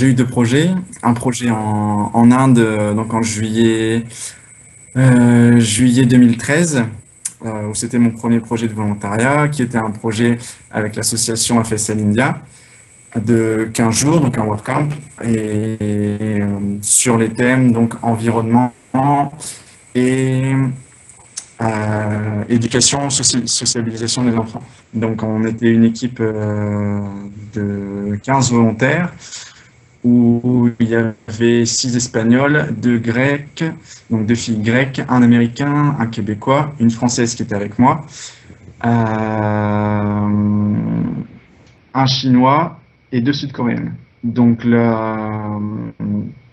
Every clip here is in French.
J'ai eu deux projets. Un projet en Inde, donc en juillet 2013, où c'était mon premier projet de volontariat, qui était un projet avec l'association FSL India de 15 jours, donc un WordCamp, sur les thèmes donc environnement et éducation, sociabilisation des enfants. Donc on était une équipe de 15 volontaires où il y avait 6 Espagnols, 2 Grecs, donc 2 filles grecques, un Américain, un Québécois, une Française qui était avec moi, un Chinois et 2 Sud-Coréennes. Donc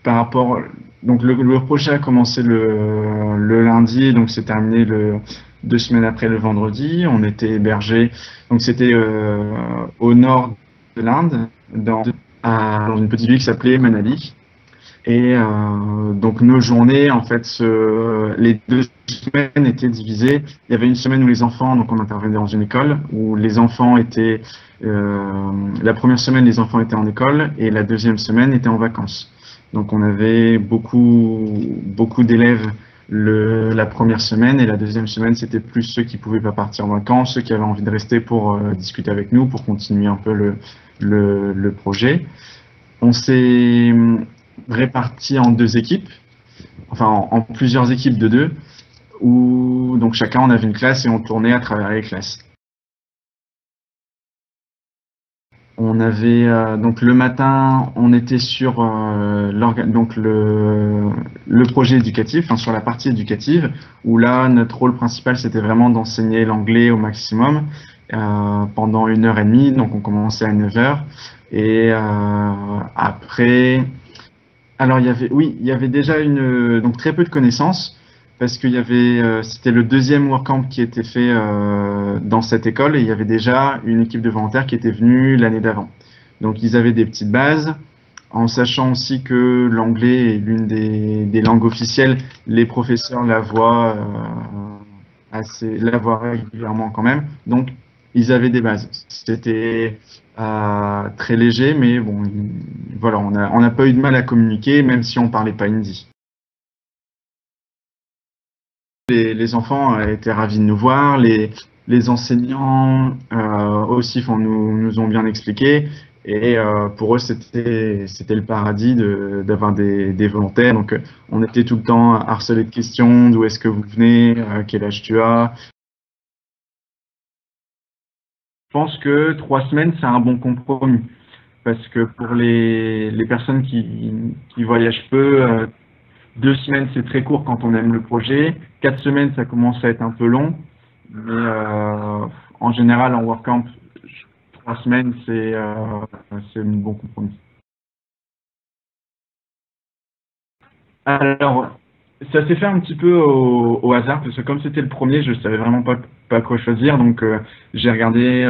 par rapport, donc le projet a commencé le lundi, donc c'est terminé 2 semaines après le vendredi. On était hébergés, donc c'était au nord de l'Inde, dans une petite ville qui s'appelait Manali. Et donc nos journées, en fait, les 2 semaines étaient divisées. Il y avait une semaine où les enfants, donc on intervenait dans une école, où les enfants étaient, la première semaine les enfants étaient en école et la deuxième semaine étaient en vacances. Donc on avait beaucoup d'élèves la première semaine et la deuxième semaine c'était plus ceux qui pouvaient pas partir en vacances, ceux qui avaient envie de rester pour discuter avec nous, pour continuer un peu le projet. On s'est répartis en 2 équipes, enfin en plusieurs équipes de 2, où donc chacun on avait une classe et on tournait à travers les classes. On avait donc le matin, on était sur donc le projet éducatif, enfin, sur la partie éducative, où là notre rôle principal c'était vraiment d'enseigner l'anglais au maximum pendant 1 heure et demie. Donc on commençait à 9 heures et après. Alors il y avait déjà donc très peu de connaissances parce qu'il y avait, c'était le deuxième WordCamp qui était fait dans cette école et il y avait déjà une équipe de volontaires qui était venue l'année d'avant. Donc ils avaient des petites bases, en sachant aussi que l'anglais est l'une des langues officielles. Les professeurs la voient régulièrement quand même. Donc ils avaient des bases. C'était très léger, mais bon, voilà, on n'a pas eu de mal à communiquer, même si on parlait pas hindi. Les enfants étaient ravis de nous voir, les enseignants aussi nous ont bien expliqué, et pour eux c'était le paradis d'avoir des volontaires. Donc on était tout le temps harcelés de questions: d'où est-ce que vous venez, quel âge tu as. Je pense que 3 semaines c'est un bon compromis. Parce que pour les personnes qui voyagent peu, 2 semaines c'est très court quand on aime le projet. 4 semaines ça commence à être un peu long, mais en général en WordCamp, 3 semaines c'est un bon compromis. Alors, ça s'est fait un petit peu au hasard, parce que comme c'était le premier, je savais vraiment pas quoi choisir. Donc, j'ai regardé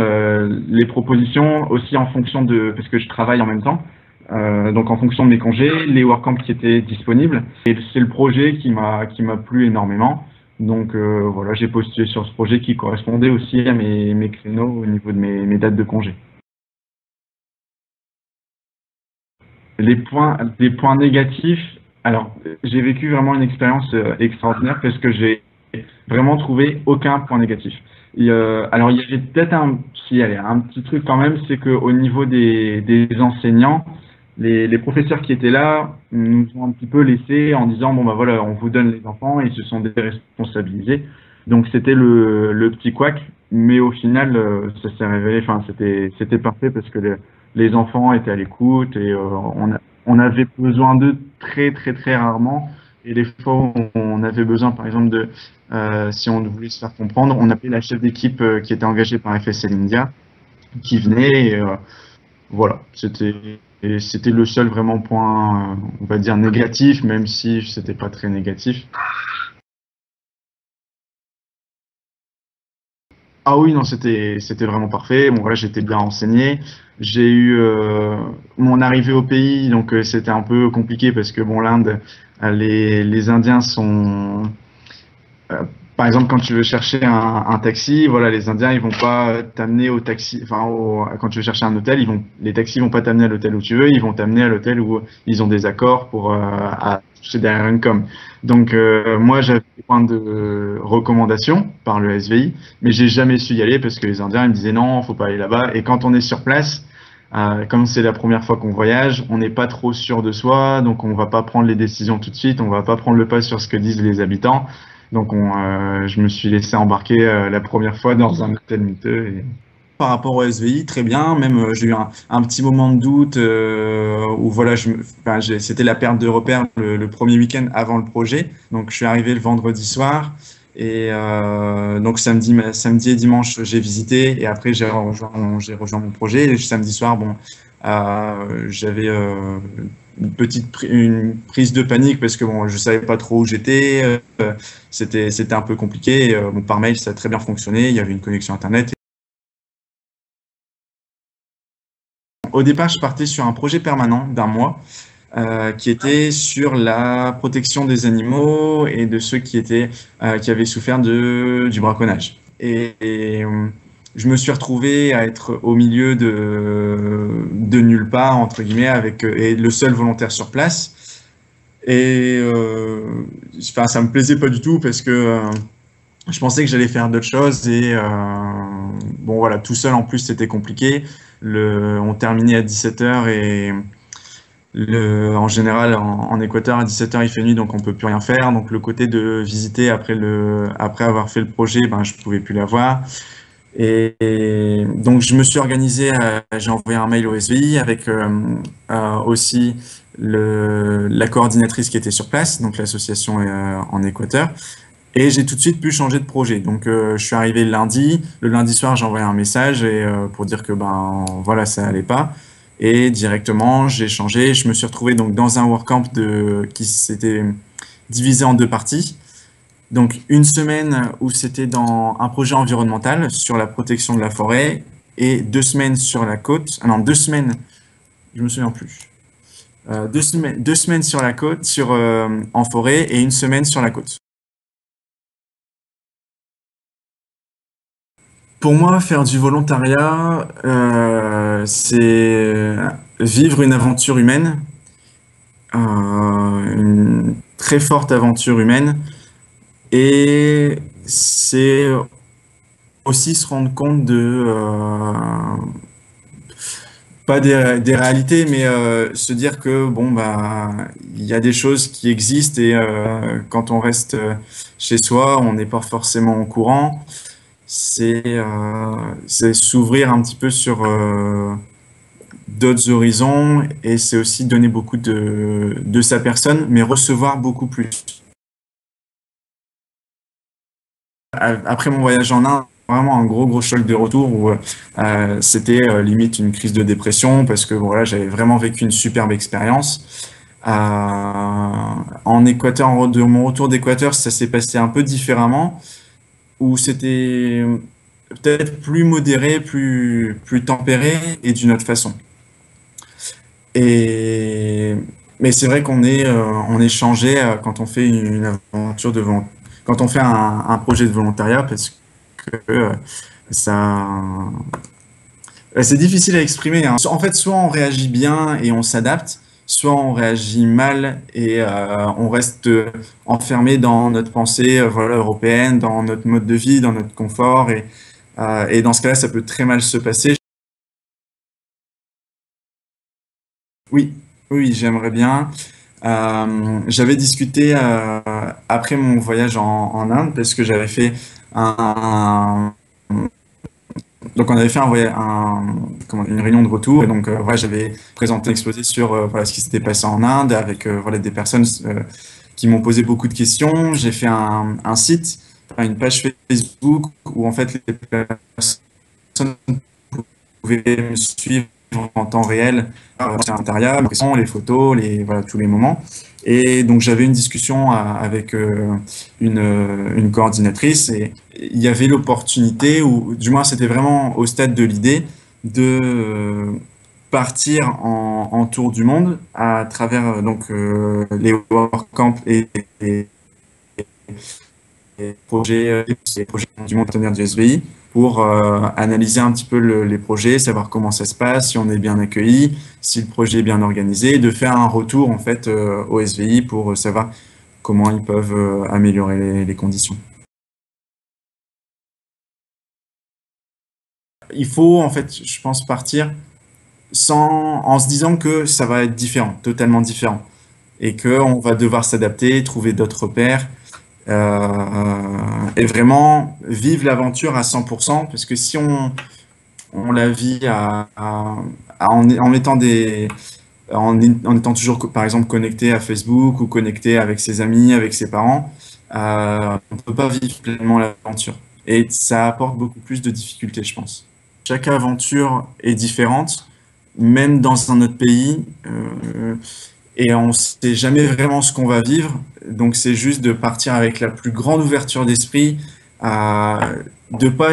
les propositions aussi en fonction parce que je travaille en même temps. Donc, en fonction de mes congés, les WordCamps qui étaient disponibles. Et c'est le projet qui m'a plu énormément. Donc, voilà, j'ai postulé sur ce projet qui correspondait aussi à mes créneaux au niveau de mes dates de congé. Les points négatifs, alors j'ai vécu vraiment une expérience extraordinaire parce que j'ai vraiment trouvé aucun point négatif. Alors il y avait peut-être si, allez, un petit truc quand même, c'est qu'au niveau des enseignants, les professeurs qui étaient là nous ont un petit peu laissé en disant bon bah voilà, on vous donne les enfants et ils se sont déresponsabilisés. Donc c'était le petit couac, mais au final ça s'est révélé, enfin c'était parfait parce que les enfants étaient à l'écoute et on avait besoin d'eux très très très rarement. Et les fois où on avait besoin, par exemple, si on voulait se faire comprendre, on appelait la chef d'équipe qui était engagée par FSL India, qui venait. Et, voilà, c'était le seul vraiment point, on va dire négatif, même si c'était pas très négatif. Ah oui, non, c'était vraiment parfait. Bon, voilà, j'étais bien renseigné. J'ai eu mon arrivée au pays, donc c'était un peu compliqué parce que bon, l'Inde, les Indiens sont par exemple, quand tu veux chercher un taxi, voilà, les Indiens, ils vont pas t'amener au taxi, enfin, quand tu veux chercher un hôtel, les taxis vont pas t'amener à l'hôtel où tu veux, ils vont t'amener à l'hôtel où ils ont des accords pour acheter derrière une com. Donc, moi, j'avais plein de recommandations par le SVI, mais j'ai jamais su y aller parce que les Indiens, ils me disaient non, faut pas aller là-bas. Et quand on est sur place, comme c'est la première fois qu'on voyage, on n'est pas trop sûr de soi, donc on va pas prendre les décisions tout de suite, on va pas prendre le pas sur ce que disent les habitants. Donc je me suis laissé embarquer la première fois dans un hôtel miteux. Par rapport au SVI, très bien. Même j'ai eu un petit moment de doute où voilà, enfin, c'était la perte de repères le premier week-end avant le projet. Donc je suis arrivé le vendredi soir et donc samedi et dimanche j'ai visité et après j'ai rejoint mon projet. Et samedi soir, bon, j'avais une prise de panique parce que bon, je savais pas trop où j'étais. C'était un peu compliqué. Bon, par mail, ça a très bien fonctionné. Il y avait une connexion Internet. Au départ, je partais sur un projet permanent d'un mois qui était sur la protection des animaux et de ceux qui avaient souffert du braconnage. Je me suis retrouvé à être au milieu de nulle part, entre guillemets, et le seul volontaire sur place. Et enfin, ça me plaisait pas du tout parce que je pensais que j'allais faire d'autres choses et bon voilà, tout seul en plus c'était compliqué. On terminait à 17h et en général en Équateur à 17h il fait nuit donc on peut plus rien faire. Donc le côté de visiter après avoir fait le projet, ben je pouvais plus l'avoir. Et donc je me suis organisé, j'ai envoyé un mail au SVI avec aussi la coordinatrice qui était sur place, donc l'association en Équateur. Et j'ai tout de suite pu changer de projet. Donc, je suis arrivé le lundi. Le lundi soir, j'ai envoyé un message pour dire que ben voilà, ça allait pas. Et directement, j'ai changé. Je me suis retrouvé donc dans un WordCamp qui s'était divisé en deux parties. Donc, une semaine où c'était dans un projet environnemental sur la protection de la forêt et 2 semaines sur la côte. Ah non, 2 semaines, je me souviens plus. 2 semaines sur la côte, en forêt et une semaine sur la côte. Pour moi, faire du volontariat, c'est vivre une aventure humaine, une très forte aventure humaine, et c'est aussi se rendre compte pas des réalités, mais se dire que bon bah il y a des choses qui existent et quand on reste chez soi, on n'est pas forcément au courant. C'est s'ouvrir un petit peu sur d'autres horizons et c'est aussi donner beaucoup de sa personne, mais recevoir beaucoup plus. Après mon voyage en Inde, vraiment un gros choc de retour où c'était limite une crise de dépression parce que voilà, j'avais vraiment vécu une superbe expérience. En Équateur, de mon retour d'Équateur, ça s'est passé un peu différemment, où c'était peut-être plus modéré, plus tempéré et d'une autre façon. Et, mais c'est vrai on est changé quand on fait une aventure quand on fait un projet de volontariat parce que ça, c'est difficile à exprimer, hein. En fait, soit on réagit bien et on s'adapte, soit on réagit mal et on reste enfermé dans notre pensée voilà, européenne, dans notre mode de vie, dans notre confort. Et dans ce cas-là, ça peut très mal se passer. Oui, oui, j'aimerais bien. J'avais discuté après mon voyage en Inde parce que j'avais fait donc on avait fait une réunion de retour et donc voilà, j'avais présenté un exposé sur voilà, ce qui s'était passé en Inde avec voilà, des personnes qui m'ont posé beaucoup de questions. J'ai fait un site, une page Facebook où en fait les personnes pouvaient me suivre en temps réel sur l'intérieur, les photos, voilà, tous les moments. Et donc j'avais une discussion avec une coordinatrice et il y avait l'opportunité, ou du moins c'était vraiment au stade de l'idée, de partir en tour du monde à travers donc les WordCamp et les projets du partenaire du SBI pour analyser un petit peu les projets, savoir comment ça se passe, si on est bien accueilli, si le projet est bien organisé, et de faire un retour en fait au SVI pour savoir comment ils peuvent améliorer les conditions. Il faut en fait, je pense, partir en se disant que ça va être différent, totalement différent, et qu'on va devoir s'adapter, trouver d'autres repères, et vraiment vivre l'aventure à 100%, parce que si on la vit en mettant en étant toujours, par exemple, connecté à Facebook ou connecté avec ses amis, avec ses parents, on ne peut pas vivre pleinement l'aventure. Et ça apporte beaucoup plus de difficultés, je pense. Chaque aventure est différente, même dans un autre pays, et on ne sait jamais vraiment ce qu'on va vivre. Donc, c'est juste de partir avec la plus grande ouverture d'esprit, de pas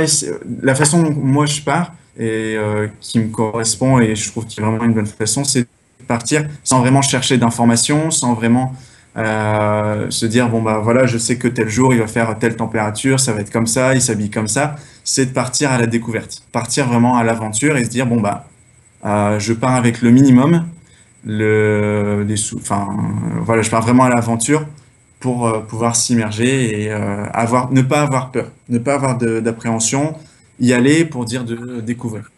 la façon dont moi je pars et qui me correspond et je trouve qu'il y a vraiment une bonne façon, c'est de partir sans vraiment chercher d'informations, sans vraiment se dire bon bah voilà, je sais que tel jour il va faire telle température, ça va être comme ça, il s'habille comme ça. C'est de partir à la découverte, partir vraiment à l'aventure et se dire bon bah je pars avec le minimum, enfin voilà, je pars vraiment à l'aventure pour pouvoir s'immerger et ne pas avoir peur, ne pas avoir d'appréhension, y aller pour dire de découvrir.